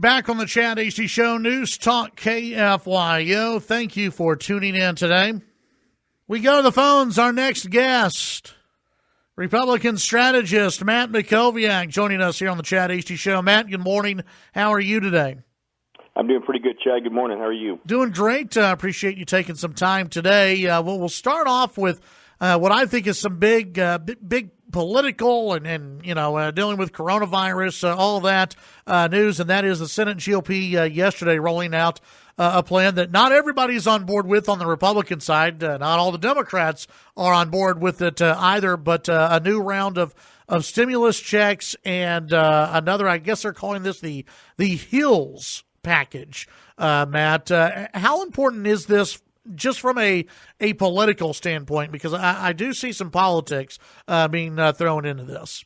back on the Chad Hasty Show, News Talk KFYO. Thank you for tuning in today. We go to the phones. Our next guest, Republican strategist Matt Mackowiak, joining us here on the Chad Hasty Show. Matt, good morning. How are you today? I'm doing pretty good, Chad. Good morning. How are you? Doing great. Appreciate you taking some time today. We'll start off with what I think is some big political and dealing with coronavirus, all of that news, and that is the Senate GOP yesterday rolling out a plan that not everybody's on board with on the Republican side. Not all the Democrats are on board with it either, but a new round of stimulus checks and another, I guess they're calling this the HILls package. Matt, how important is this just from a political standpoint? Because I do see some politics being thrown into this.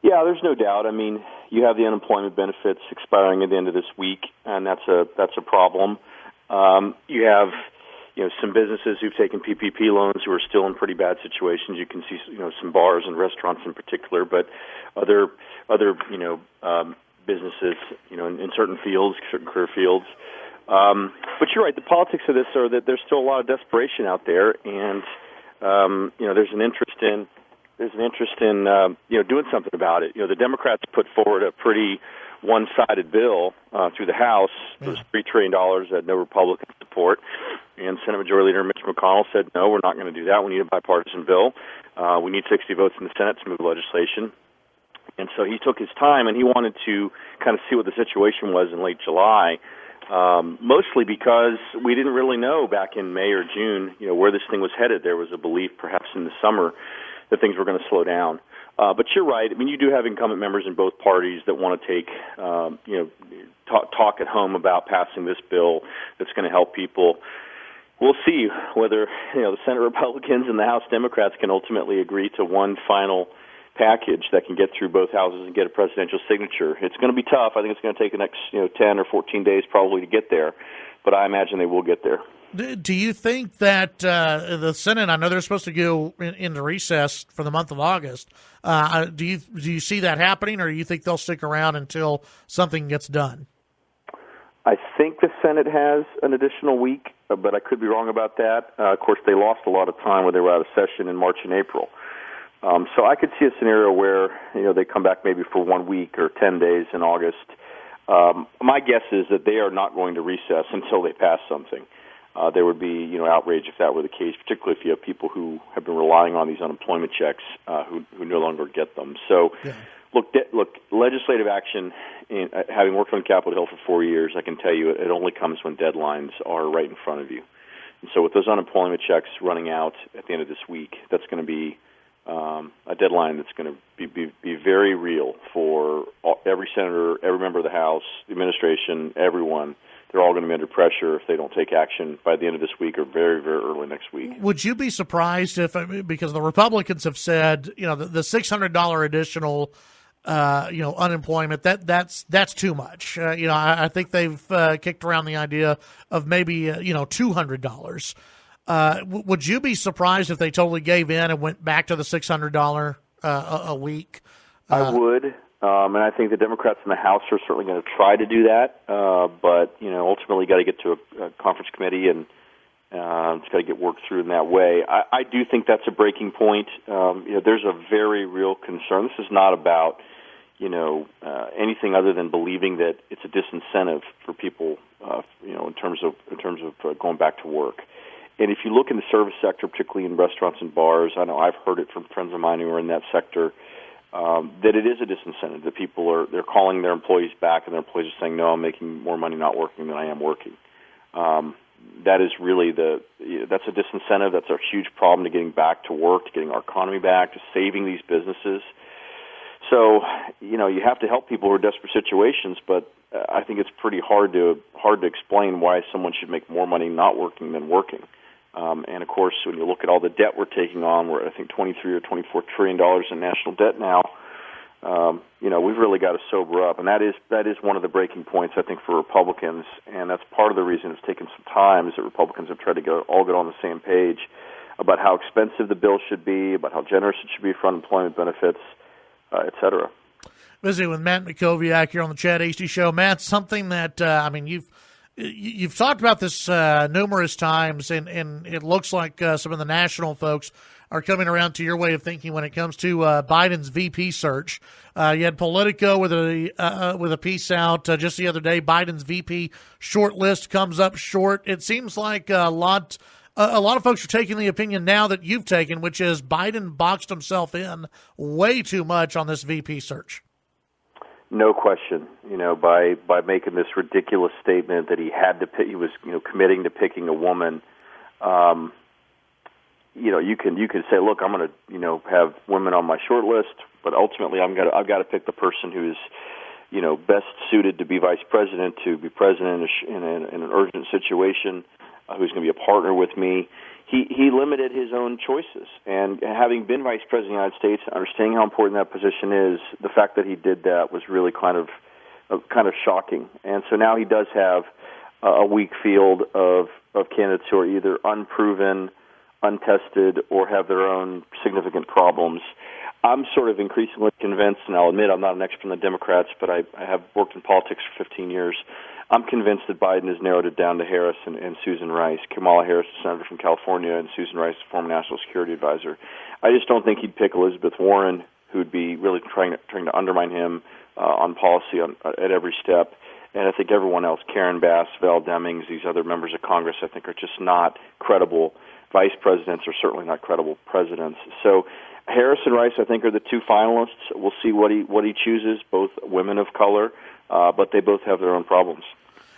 Yeah, there's no doubt. I mean, you have the unemployment benefits expiring at the end of this week, and that's a problem. You have some businesses who've taken PPP loans who are still in pretty bad situations. You can see some bars and restaurants in particular, but other businesses in certain fields, certain career fields. But you're right. The politics of this are that there's still a lot of desperation out there, and there's an interest in doing something about it. The Democrats put forward a pretty one-sided bill through the House. It was $3 trillion that had no Republican support, and Senate Majority Leader Mitch McConnell said, "No, we're not going to do that. We need a bipartisan bill. We need 60 votes in the Senate to move legislation." And so he took his time, and he wanted to kind of see what the situation was in late July. Mostly because we didn't really know back in May or June, where this thing was headed. There was a belief, perhaps in the summer, that things were going to slow down. But you're right. I mean, you do have incumbent members in both parties that want to take, talk at home about passing this bill that's going to help people. We'll see whether the Senate Republicans and the House Democrats can ultimately agree to one final package that can get through both houses and get a presidential signature. It's going to be tough. I think it's going to take the next 10 or 14 days probably to get there, but I imagine they will get there. Do you think that the Senate, I know they're supposed to go into recess for the month of August, do you see that happening, or do you think they'll stick around until something gets done? I think the Senate has an additional week, but I could be wrong about that. Of course, they lost a lot of time when they were out of session in March and April. So I could see a scenario where, they come back maybe for 1 week or 10 days in August. My guess is that they are not going to recess until they pass something. There would be, outrage if that were the case, particularly if you have people who have been relying on these unemployment checks who no longer get them. So, yeah. Look, legislative action, having worked on Capitol Hill for 4 years, I can tell you it only comes when deadlines are right in front of you. And so with those unemployment checks running out at the end of this week, that's going to be a deadline that's going to be very real for every senator, every member of the House, the administration, everyone. They're all going to be under pressure if they don't take action by the end of this week or very, very early next week. Would you be surprised if, because the Republicans have said, the $600 additional, unemployment, that's too much. I think they've kicked around the idea of maybe, $200. Would you be surprised if they totally gave in and went back to the $600 a week? I would, and I think the Democrats in the House are certainly going to try to do that. But ultimately, you got to get to a conference committee, and it's got to get worked through in that way. I do think that's a breaking point. There's a very real concern. This is not about anything other than believing that it's a disincentive for people, in terms of going back to work. And if you look in the service sector, particularly in restaurants and bars, I know I've heard it from friends of mine who are in that sector, that it is a disincentive, that they're calling their employees back, and their employees are saying, "No, I'm making more money not working than I am working." That is really that's a disincentive. That's a huge problem to getting back to work, to getting our economy back, to saving these businesses. So, you have to help people who are in desperate situations, but I think it's pretty hard to explain why someone should make more money not working than working. And of course, when you look at all the debt we're taking on, we're at, I think, $23 or $24 trillion in national debt now. We've really got to sober up, and that is one of the breaking points, I think, for Republicans, and that's part of the reason it's taken some time, is that Republicans have tried to all get on the same page about how expensive the bill should be, about how generous it should be for unemployment benefits, et cetera. Visiting with Matt Mackowiak here on the Chad Hasty Show. Matt, something that you've talked about this numerous times, and it looks like some of the national folks are coming around to your way of thinking when it comes to Biden's VP search. You had Politico with a piece out just the other day. Biden's VP short list comes up short. It seems like a lot of folks are taking the opinion now that you've taken, which is Biden boxed himself in way too much on this VP search. No question, by making this ridiculous statement that he had to pick, he was, committing to picking a woman. You can say, look, I'm going to, have women on my short list, but ultimately I've got to pick the person who's, best suited to be vice president, to be president in an urgent situation, who's going to be a partner with me. He limited his own choices, and having been vice president of the United States, understanding how important that position is, the fact that he did that was really kind of shocking. And so now he does have a weak field of candidates who are either unproven, untested, or have their own significant problems. I'm sort of increasingly convinced, and I'll admit I'm not an expert on the Democrats, but I have worked in politics for 15 years. I'm convinced that Biden has narrowed it down to Harris and Susan Rice. Kamala Harris, the senator from California, and Susan Rice, the former national security advisor. I just don't think he'd pick Elizabeth Warren, who'd be really trying to undermine him on policy at every step. And I think everyone else, Karen Bass, Val Demings, these other members of Congress, I think are just not credible vice presidents, or certainly not credible presidents. So Harris and Rice, I think, are the two finalists. We'll see what he chooses, both women of color, but they both have their own problems.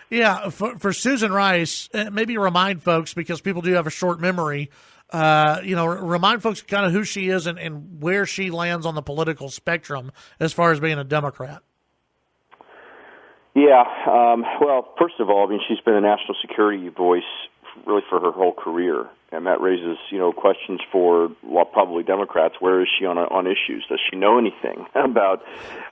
Yeah, for Susan Rice, maybe remind folks, because people do have a short memory, remind folks kind of who she is and where she lands on the political spectrum as far as being a Democrat. Yeah, well, first of all, she's been a national security voice really for her whole career, and that raises, questions for probably Democrats. Where is she on issues? Does she know anything about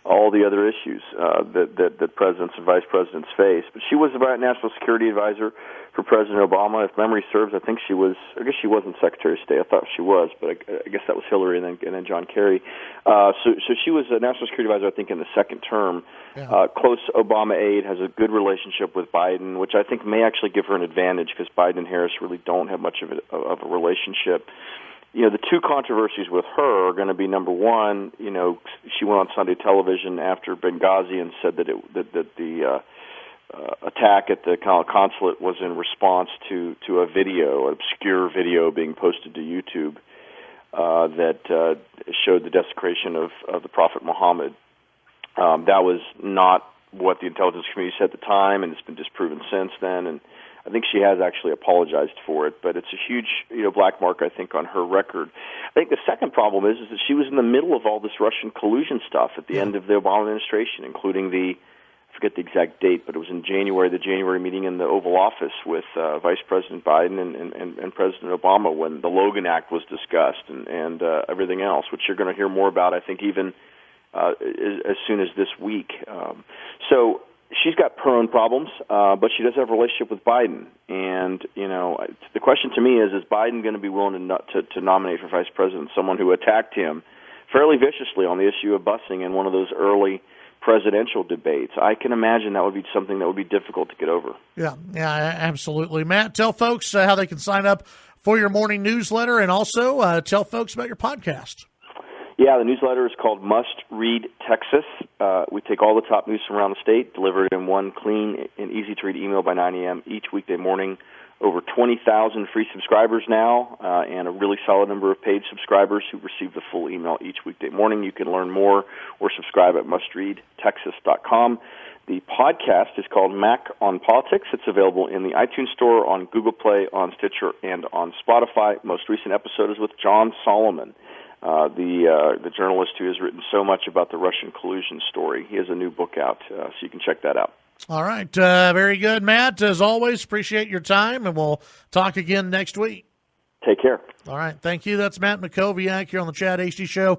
all the other issues that presidents and vice presidents face? But she was a national security advisor for President Obama. If memory serves, I think she was. I guess she wasn't Secretary of State. I thought she was, but I guess that was Hillary and then John Kerry. So she was a national security advisor, I think, in the second term. Yeah. Close Obama aide, has a good relationship with Biden, which I think may actually give her an advantage because Biden and Harris really don't have much of a relationship. The two controversies with her are going to be, number one, she went on Sunday television after Benghazi and said that the attack at the consulate was in response to a video, an obscure video being posted to YouTube that showed the desecration of the Prophet Muhammad. That was not what the intelligence community said at the time, and it's been disproven since then. And I think she has actually apologized for it, but it's a huge, black mark, I think, on her record. I think the second problem is that she was in the middle of all this Russian collusion stuff at the end of the Obama administration, including I forget the exact date, but it was in January, the January meeting in the Oval Office with Vice President Biden and President Obama when the Logan Act was discussed and everything else, which you're going to hear more about, I think, even as soon as this week. So she's got her own problems, but she does have a relationship with Biden. And, the question to me is Biden going to be willing to nominate for vice president someone who attacked him fairly viciously on the issue of busing in one of those early presidential debates? I can imagine that would be something that would be difficult to get over. Yeah, absolutely. Matt, tell folks how they can sign up for your morning newsletter, and also tell folks about your podcast. Yeah, the newsletter is called Must Read Texas. We take all the top news from around the state, deliver it in one clean and easy-to-read email by 9 a.m. each weekday morning. Over 20,000 free subscribers now, and a really solid number of paid subscribers who receive the full email each weekday morning. You can learn more or subscribe at mustreadtexas.com. The podcast is called Mac on Politics. It's available in the iTunes Store, on Google Play, on Stitcher, and on Spotify. Most recent episode is with John Solomon, the journalist who has written so much about the Russian collusion story. He has a new book out, so you can check that out. All right. Very good, Matt. As always, appreciate your time, and we'll talk again next week. Take care. All right. Thank you. That's Matt Mackowiak here on the Chad Hasty Show.